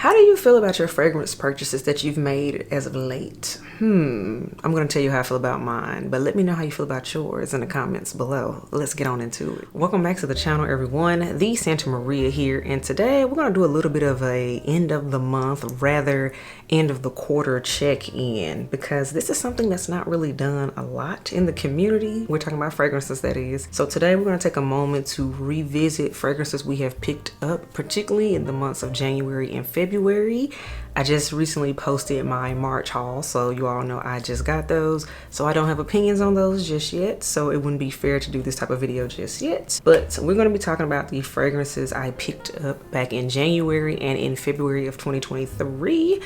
How do you feel about your fragrance purchases that you've made as of late? I'm gonna tell you how I feel about mine, but let me know how you feel about yours in the comments below. Let's get on into it. Welcome back to the channel, everyone. The Santa Maria here, and today we're gonna do a little bit of a end of the month, rather end of the quarter check-in, because this is something that's not really done a lot in the community. We're talking about fragrances, that is. So today we're gonna take a moment to revisit fragrances we have picked up, particularly in the months of January and February. I just recently posted my March haul, so you all know I just got those. So I don't have opinions on those just yet, so it wouldn't be fair to do this type of video just yet. But we're going to be talking about the fragrances I picked up back in January and in February of 2023.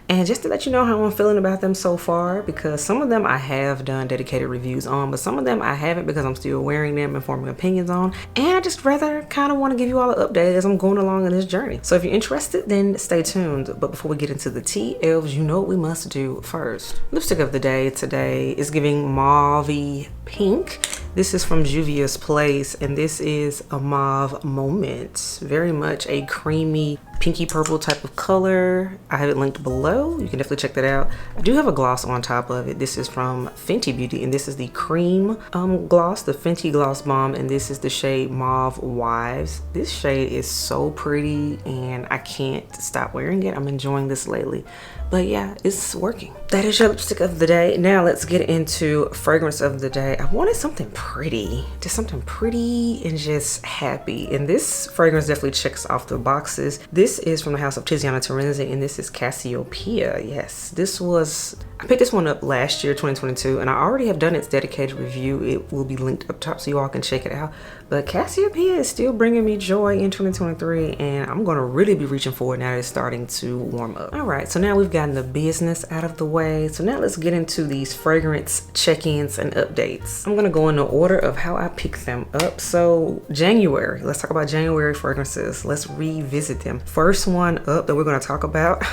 And just to let you know how I'm feeling about them so far, because some of them I have done dedicated reviews on, but some of them I haven't because I'm still wearing them and forming opinions on. And I just rather kind of want to give you all an update as I'm going along in this journey. So if you're interested, then stay tuned. But before we get into the tea, elves, you know what we must do first. Lipstick of the day today is giving mauve pink. This is from Juvia's Place, and this is a mauve moment. Very much a creamy pinky purple type of color. I have it linked below. You can definitely check that out. I do have a gloss on top of it. This is from Fenty Beauty, and this is the cream gloss, the Fenty Gloss Bomb, and this is the shade Mauve Wives. This shade is so pretty, and I can't stop wearing it. I'm enjoying this lately. But yeah, it's working. That is your lipstick of the day. Now let's get into fragrance of the day. I wanted something pretty, just something pretty and just happy. And this fragrance definitely checks off the boxes. This is from the house of Tiziana Terenzi, and this is Cassiopeia. Yes, I picked this one up last year, 2022, and I already have done its dedicated review. It will be linked up top so you all can check it out. But Cassiopeia is still bringing me joy in 2023, and I'm gonna really be reaching for it now that it's starting to warm up. All right, so now we've gotten the business out of the way. So now let's get into these fragrance check-ins and updates. I'm gonna go in the order of how I picked them up. So January, let's talk about January fragrances. Let's revisit them. First one up that we're gonna talk about,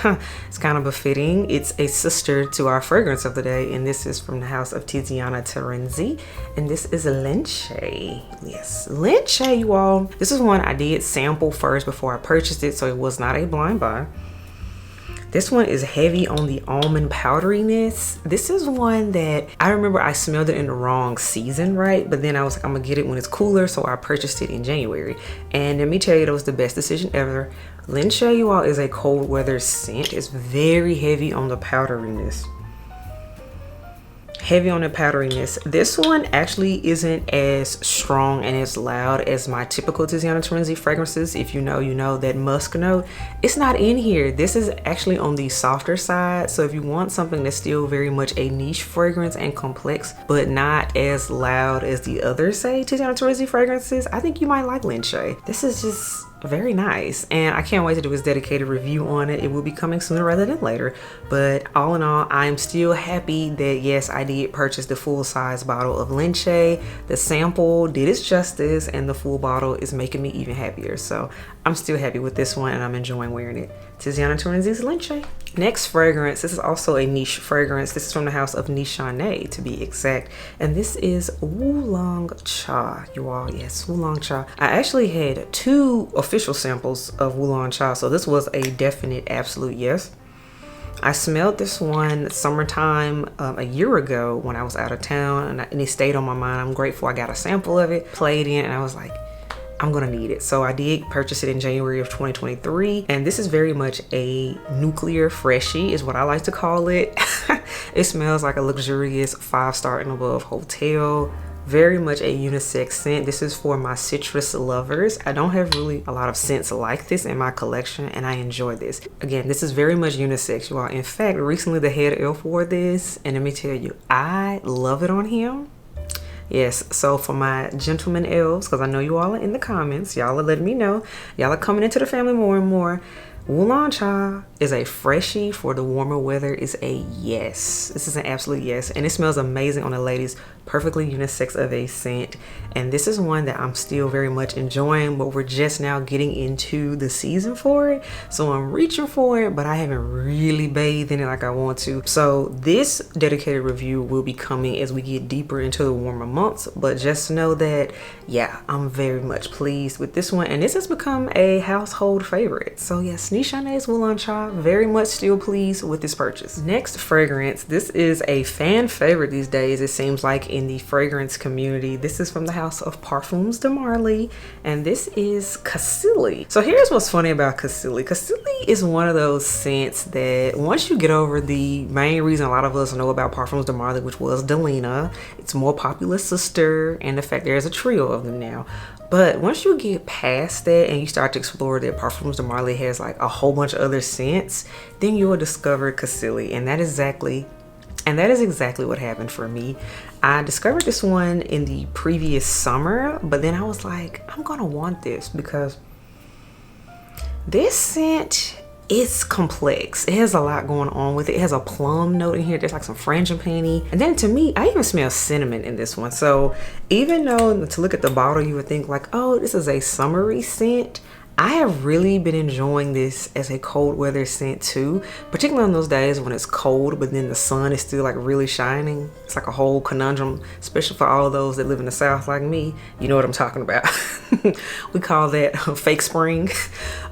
it's kind of befitting. It's a sister to our fragrance of the day, and this is from the house of Tiziana Terenzi, and this is Linche. Yes, Linche, you all. This is one I did sample first before I purchased it, so it was not a blind buy. This one is heavy on the almond powderiness. This is one that I remember I smelled it in the wrong season, right? But then I was like, I'm gonna get it when it's cooler, so I purchased it in January. And let me tell you, that was the best decision ever. Linche, you all, is a cold weather scent. It's very heavy on the powderiness. Heavy on the powderiness. This one actually isn't as strong and as loud as my typical Tiziana Terenzi fragrances. If you know, you know that musk note. It's not in here. This is actually on the softer side. So if you want something that's still very much a niche fragrance and complex, but not as loud as the other, say, Tiziana Terenzi fragrances, I think you might like Linche. This is just very nice, and I can't wait to do his dedicated review on it. It will be coming sooner rather than later, but all in all, I'm still happy that yes, I did purchase the full size bottle of Linche. The sample did its justice, and the full bottle is making me even happier. So I'm still happy with this one, and I'm enjoying wearing it. Tiziana Terenzi's Linche. Next fragrance, this is also a niche fragrance. This is from the house of Nishane, to be exact, and this is Wulong Cha, you all. Yes, Wulong Cha. I actually had 2 official samples of Wulong Cha, so this was a definite absolute yes. I smelled this one summertime a year ago when I was out of town, and it stayed on my mind. I'm grateful I got a sample of it, played in, and I was like, I'm gonna need it. So I did purchase it in January of 2023, and this is very much a nuclear freshie is what I like to call it. It smells like a luxurious 5-star and above hotel. Very much a unisex scent. This is for my citrus lovers. I don't have really a lot of scents like this in my collection, and I enjoy this. Again, this is very much unisex, you all. In fact, recently the head elf wore this, and let me tell you, I love it on him. Yes, so for my gentlemen elves, because I know you all are in the comments, y'all are letting me know, y'all are coming into the family more and more. Wulong Cha is a freshie for the warmer weather, is a yes. This is an absolute yes, and it smells amazing on the ladies, perfectly unisex of a scent. And this is one that I'm still very much enjoying, but we're just now getting into the season for it. So I'm reaching for it, but I haven't really bathed in it like I want to. So this dedicated review will be coming as we get deeper into the warmer months. But just know that, yeah, I'm very much pleased with this one. And this has become a household favorite. So yes, Nishane Wulong Cha, very much still pleased with this purchase. Next fragrance, this is a fan favorite these days, it seems like, in the fragrance community. This is from the house of Parfums de Marly, and this is Cassili. So here's what's funny about Cassili. Cassili is one of those scents that once you get over the main reason a lot of us know about Parfums de Marly, which was Delina, its more popular sister, and the fact there's a trio of them now. But once you get past that and you start to explore that Parfums de Marly has like a whole bunch of other scents, then you will discover Cassili, and that is exactly what happened for me. I discovered this one in the previous summer, but then I was like, I'm gonna want this because this scent is complex. It has a lot going on with it. It has a plum note in here. There's like some frangipani. And then to me, I even smell cinnamon in this one. So even though to look at the bottle, you would think like, oh, this is a summery scent, I have really been enjoying this as a cold weather scent too, particularly on those days when it's cold, but then the sun is still like really shining. It's like a whole conundrum, especially for all those that live in the South like me. You know what I'm talking about. We call that fake spring.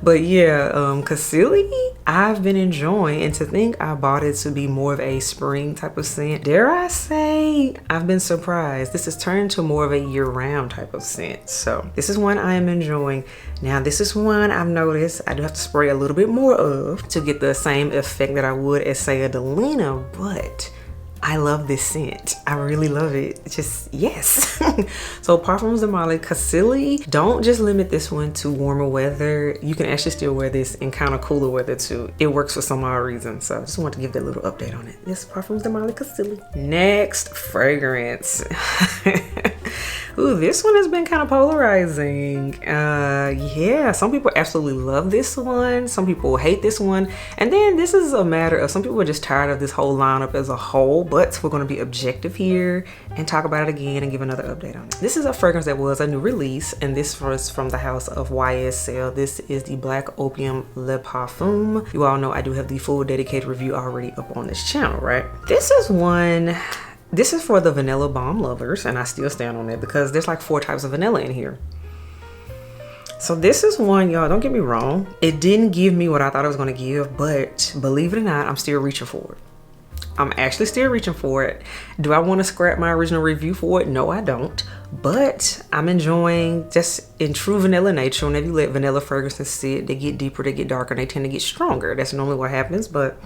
But yeah, Cassili, I've been enjoying, and to think I bought it to be more of a spring type of scent, dare I say, I've been surprised. This has turned to more of a year-round type of scent. So this is one I am enjoying. Now this is one I've noticed I do have to spray a little bit more of to get the same effect that I would as say a Delina, but I love this scent. I really love it. Just yes. So Parfums de Marly Cassili, don't just limit this one to warmer weather. You can actually still wear this in kind of cooler weather too. It works for some odd reason. So I just want to give that little update on it. This Parfums de Marly Cassili. Next fragrance. Ooh, this one has been kind of polarizing. Yeah, some people absolutely love this one. Some people hate this one. And then this is a matter of some people are just tired of this whole lineup as a whole, but we're going to be objective here and talk about it again and give another update on it. This is a fragrance that was a new release, and this was from the house of YSL. This is the Black Opium Le Parfum. You all know I do have the full dedicated review already up on this channel, right? This is for the vanilla bomb lovers, and I still stand on it because there's like 4 types of vanilla in here. So this is one, y'all, don't get me wrong, it didn't give me what I thought it was going to give, but believe it or not, I'm still reaching for it. I'm actually still reaching for it. Do I want to scrap my original review for it? No, I don't. But I'm enjoying, just in true vanilla nature, whenever you let vanilla fragrances sit, they get deeper, they get darker, and they tend to get stronger. That's normally what happens, but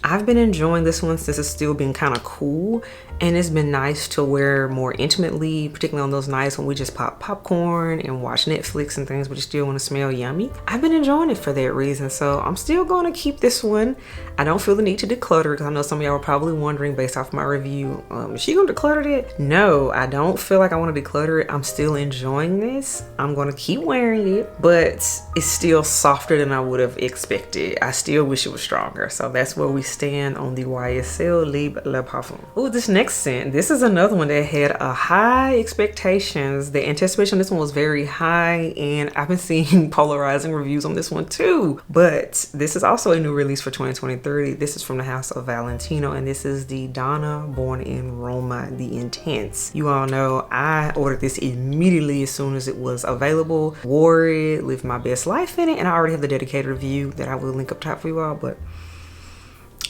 I've been enjoying this one since it's still been kind of cool, and it's been nice to wear more intimately, particularly on those nights when we just pop popcorn and watch Netflix and things but you still want to smell yummy. I've been enjoying it for that reason, so I'm still going to keep this one. I don't feel the need to declutter it because I know some of y'all are probably wondering based off my review, is she gonna declutter it? No, I don't feel like I want to declutter it. I'm still enjoying this. I'm going to keep wearing it, but it's still softer than I would have expected. I still wish it was stronger, so that's where we stand on the YSL Libre Le Parfum. Oh, this next scent, this is another one that had a high expectations. The anticipation on this one was very high, and I've been seeing polarizing reviews on this one too. But this is also a new release for 2023. This is from the house of Valentino, and this is the Donna Born in Roma, the Intense. You all know I ordered this immediately as soon as it was available, wore it, lived my best life in it, and I already have the dedicated review that I will link up top for you all. But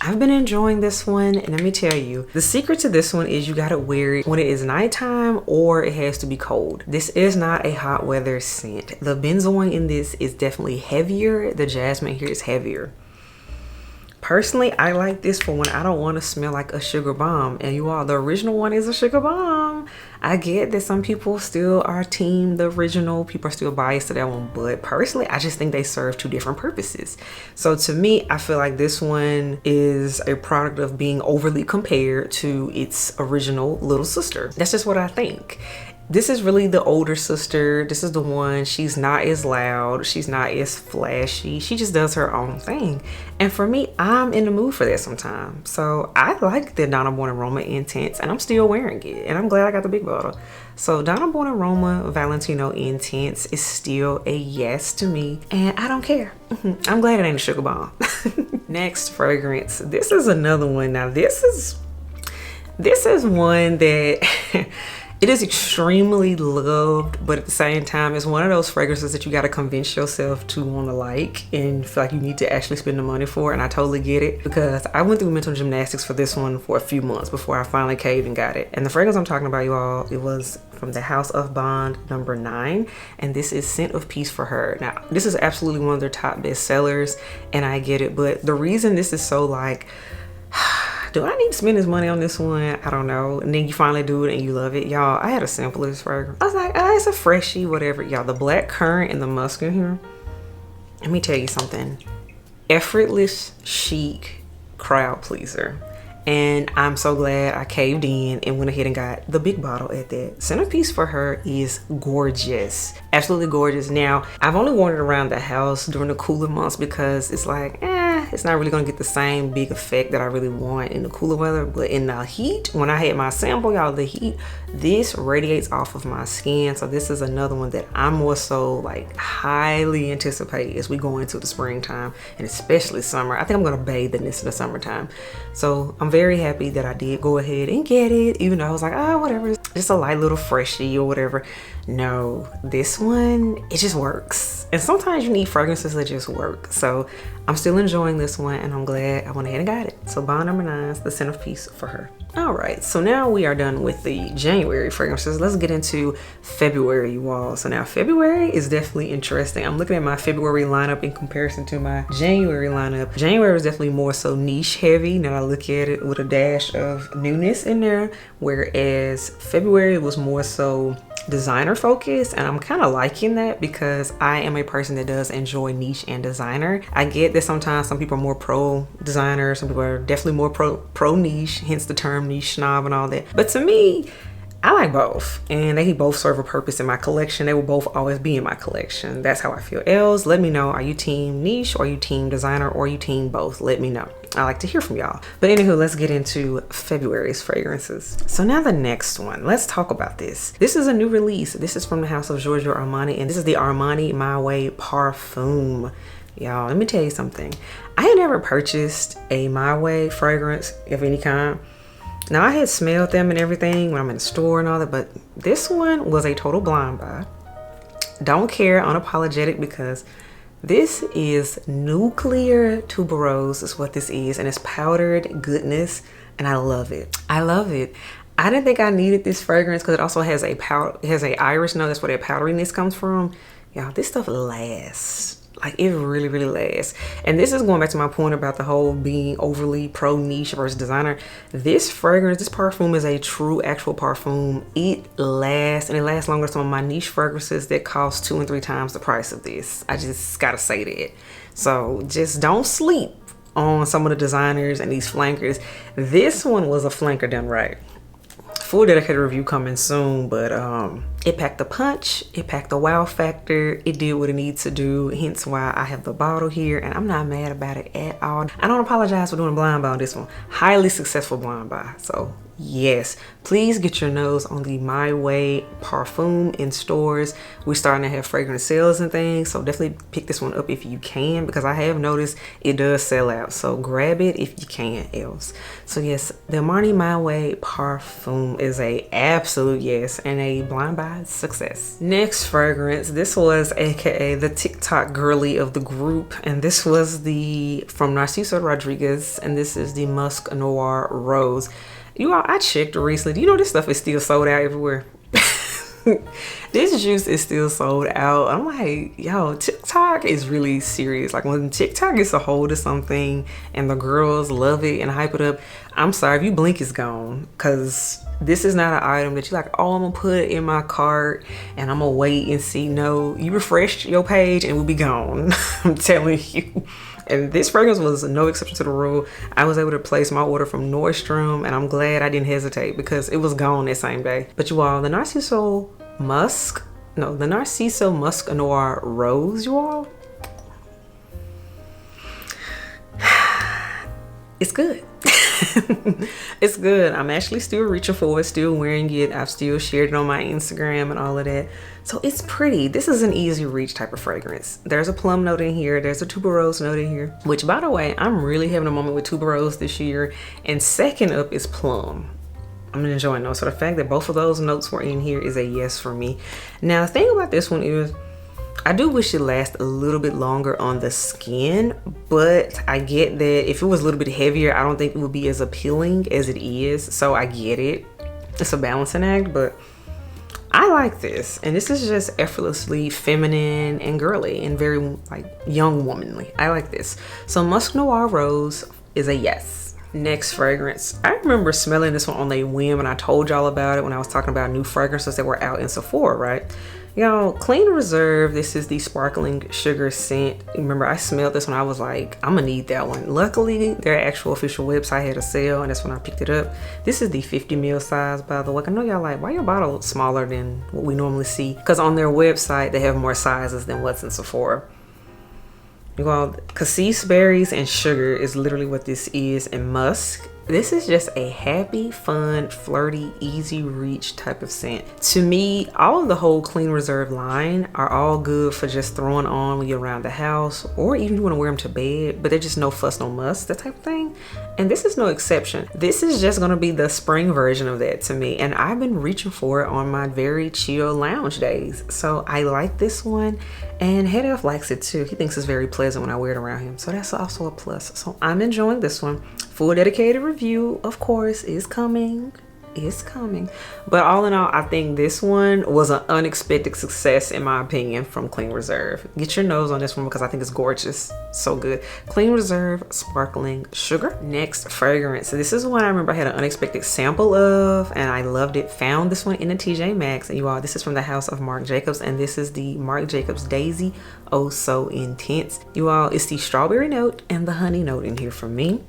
I've been enjoying this one, and let me tell you, the secret to this one is you gotta wear it when it is nighttime or it has to be cold. This is not a hot weather scent. The benzoin in this is definitely heavier. The jasmine here is heavier. Personally, I like this for when I don't want to smell like a sugar bomb. And you all, the original one is a sugar bomb. I get that some people still are team the original. People are still biased to that one. But personally, I just think they serve 2 different purposes. So to me, I feel like this one is a product of being overly compared to its original little sister. That's just what I think. This is really the older sister. This is the one, she's not as loud, she's not as flashy, she just does her own thing. And for me, I'm in the mood for that sometimes. So I like the Donna Born and Roma Intense, and I'm still wearing it, and I'm glad I got the big bottle. So Donna Born and Roma Valentino Intense is still a yes to me, and I don't care. I'm glad it ain't a sugar bomb. Next fragrance, this is another one. Now this is one that it is extremely loved, but at the same time, it's one of those fragrances that you got to convince yourself to want to like and feel like you need to actually spend the money for. And I totally get it, because I went through mental gymnastics for this one for a few months before I finally caved and got it. And the fragrance I'm talking about, you all, it was from the House of Bond number 9, and this is Scent of Peace for Her. Now, this is absolutely one of their top best sellers, and I get it, but the reason this is so like, do I need to spend this money on this one? I don't know. And then you finally do it and you love it. Y'all, I had a sample of this fragrance. I was like, oh, it's a freshie, whatever. Y'all, the black currant and the musk in here. Let me tell you something. Effortless, chic, crowd pleaser. And I'm so glad I caved in and went ahead and got the big bottle at that. Centerpiece for Her is gorgeous. Absolutely gorgeous. Now, I've only worn it around the house during the cooler months because it's like, it's not really gonna get the same big effect that I really want in the cooler weather. But in the heat, when I had my sample, y'all, the heat, this radiates off of my skin. So this is another one that I'm more so like highly anticipate as we go into the springtime and especially summer. I think I'm gonna bathe in this in the summertime. So I'm very happy that I did go ahead and get it, even though I was like, oh, whatever, it's just a light little freshie or whatever. No, this one, it just works. And sometimes you need fragrances that just work. So I'm still enjoying this one, and I'm glad I went ahead and got it. So Bond number 9 is the Scent of Peace for Her. All right, so now we are done with the January fragrances. Let's get into February, you all. So now February is definitely interesting. I'm looking at my February lineup in comparison to my January lineup. January is definitely more so niche heavy. Now I look at it with a dash of newness in there, whereas February was more so designer focused, and I'm kind of liking that because I am a person that does enjoy niche and designer. I get that sometimes some people are more pro designer, some people are definitely more pro niche, hence the term niche snob and all that. But to me, I like both, and they both serve a purpose in my collection. They will both always be in my collection. That's how I feel. Els, let me know, are you team niche, or are you team designer, or are you team both? Let me know. I like to hear from y'all. But anywho, let's get into February's fragrances. So now the next one, let's talk about this. This is a new release. This is from the house of Giorgio Armani, and this is the Armani My Way Parfum. Y'all, let me tell you something. I had never purchased a My Way fragrance of any kind. Now, I had smelled them and everything when I'm in the store and all that, but this one was a total blind buy. Don't care, unapologetic, because this is nuclear tuberose is what this is, and it's powdered goodness, and I love it. I love it. I didn't think I needed this fragrance because it also has a iris note. That's where that powderiness comes from. Y'all, this stuff lasts. Like, it really, really lasts. And this is going back to my point about the whole being overly pro niche versus designer. This fragrance, this Parfum is a true actual Parfum. It lasts, and it lasts longer than some of my niche fragrances that cost 2 and 3 times the price of this. I just gotta say that. So just don't sleep on some of the designers and these flankers. This one was a flanker done right. Full dedicated review coming soon, but it packed the punch, it packed the wow factor, it did what it needs to do, hence why I have the bottle here, and I'm not mad about it at all. I don't apologize for doing a blind buy on this one. Highly successful blind buy. So yes, please get your nose on the My Way Parfum in stores. We're starting to have fragrance sales and things, so definitely pick this one up if you can, because I have noticed it does sell out. So grab it if you can, else. So yes, the Armani My Way Parfum is a absolute yes and a blind buy success. Next fragrance, this was aka the TikTok girly of the group, and this was from Narciso Rodriguez, and this is the Musk Noir Rose. You all, I checked recently. Do you know this stuff is still sold out everywhere? This juice is still sold out. I'm like, yo, TikTok is really serious. Like, when TikTok gets a hold of something and the girls love it and hype it up, I'm sorry, if you blink, it's gone. Because this is not an item that you're like, oh, I'm gonna put it in my cart and I'm gonna wait and see. No, you refresh your page and we'll be gone. I'm telling you. And this fragrance was no exception to the rule. I was able to place my order from Nordstrom, and I'm glad I didn't hesitate because it was gone that same day. But you all, the Narciso Musk. No, the Narciso Musk Noir Rose, you all. It's good. It's good. I'm actually still reaching for it, still wearing it. I've still shared it on my Instagram and all of that. So it's pretty. This is an easy reach type of fragrance. There's a plum note in here. There's a tuberose note in here, which, by the way, I'm really having a moment with tuberose this year. And second up is plum. I'm enjoying those. So the fact that both of those notes were in here is a yes for me. Now, the thing about this one is I do wish it lasts a little bit longer on the skin, but I get that if it was a little bit heavier, I don't think it would be as appealing as it is. So I get it. It's a balancing act, but I like this. And this is just effortlessly feminine and girly and very like young womanly. I like this. So Musk Noir Rose is a yes. Next fragrance. I remember smelling this one on a whim and I told y'all about it when I was talking about new fragrances that were out in Sephora, right? Y'all, Clean Reserve, this is the sparkling sugar scent. Remember, I smelled this when I was like, I'm gonna need that one. Luckily, their actual official website had a sale and that's when I picked it up. This is the 50 ml size, by the way. I know y'all like, why your bottle smaller than what we normally see? Because on their website, they have more sizes than what's in Sephora. Well, cassis berries and sugar is literally what this is, and musk. This is just a happy, fun, flirty, easy reach type of scent. To me, all of the whole Clean Reserve line are all good for just throwing on when you're around the house, or even you want to wear them to bed, but they're just no fuss, no muss, that type of thing. And this is no exception. This is just going to be the spring version of that to me, and I've been reaching for it on my very chill lounge days. So I like this one, and Head Elf likes it too. He thinks it's very pleasant when I wear it around him, so that's also a plus. So I'm enjoying this one. Full dedicated review, of course, is coming. It's coming. But all in all, I think this one was an unexpected success in my opinion from Clean Reserve. Get your nose on this one because I think it's gorgeous. So good. Clean Reserve Sparkling Sugar. Next fragrance. So this is one I remember I had an unexpected sample of and I loved it. Found this one in the TJ Maxx. And you all, this is from the house of Marc Jacobs, and this is the Marc Jacobs Daisy. Oh so intense. You all, it's the strawberry note and the honey note in here for me.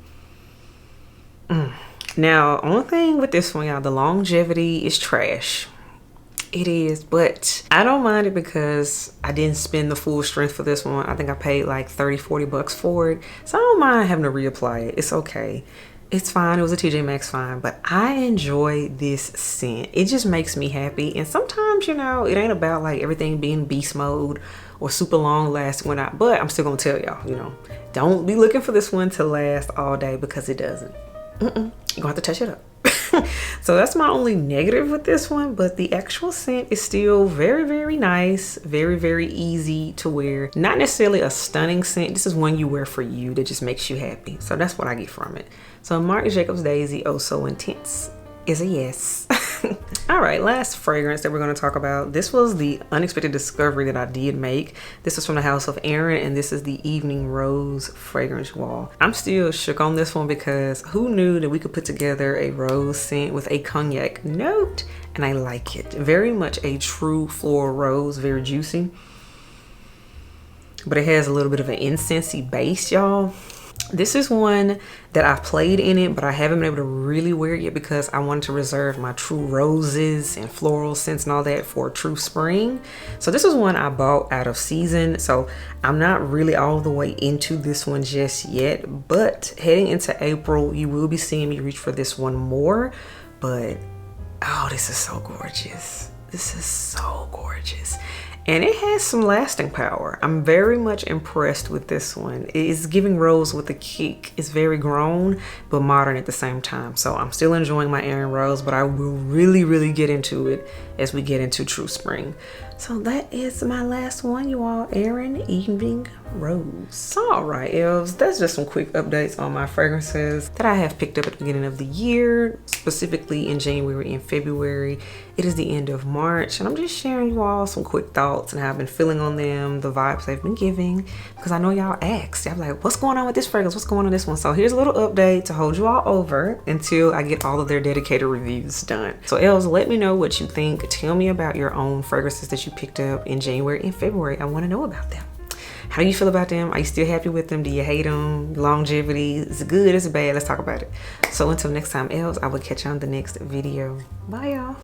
Now, only thing with this one, y'all, the longevity is trash. It is, but I don't mind it because I didn't spend the full strength for this one. I think I paid like 30-40 bucks for it, so I don't mind having to reapply it. It's okay. It's fine. It was a TJ Maxx fine, but I enjoy this scent. It just makes me happy. And sometimes, you know, it ain't about like everything being beast mode or super long lasting when but I'm still gonna tell y'all, you know, don't be looking for this one to last all day because it doesn't. You're gonna have to touch it up. So that's my only negative with this one, but the actual scent is still very, very nice, very, very easy to wear. Not necessarily a stunning scent. This is one you wear for you that just makes you happy. So that's what I get from it. So Marc Jacobs Daisy Oh So Intense is a yes. All right, last fragrance that we're going to talk about. This was the unexpected discovery that I did make. This is from the house of Aerin, and this is the Evening Rose fragrance wall. I'm still shook on this one because who knew that we could put together a rose scent with a cognac note, and I like it. Very much a true floral rose, very juicy, but it has a little bit of an incensey base, y'all. This is one that I've played in it, but I haven't been able to really wear it yet because I wanted to reserve my true roses and floral scents and all that for true spring. So this is one I bought out of season. So I'm not really all the way into this one just yet, but heading into April, you will be seeing me reach for this one more. But oh, this is so gorgeous. This is so gorgeous. And it has some lasting power. I'm very much impressed with this one. It is giving rose with a kick. It's very grown, but modern at the same time. So I'm still enjoying my Aerin Rose, but I will really, really get into it as we get into true spring. So that is my last one, you all. Aerin Evening Rose. All right, elves, that's just some quick updates on my fragrances that I have picked up at the beginning of the year, specifically in January and February. It is the end of March, and I'm just sharing you all some quick thoughts and how I've been feeling on them, the vibes they've been giving, because I know y'all asked. I'm like, what's going on with this fragrance? What's going on with this one? So here's a little update to hold you all over until I get all of their dedicated reviews done. So elves, let me know what you think. Tell me about your own fragrances that you picked up in January and February. I want to know about them. How do you feel about them? Are you still happy with them? Do you hate them? Longevity, is it good? Is it bad? Let's talk about it. So until next time, elves, I will catch you on the next video. Bye, y'all.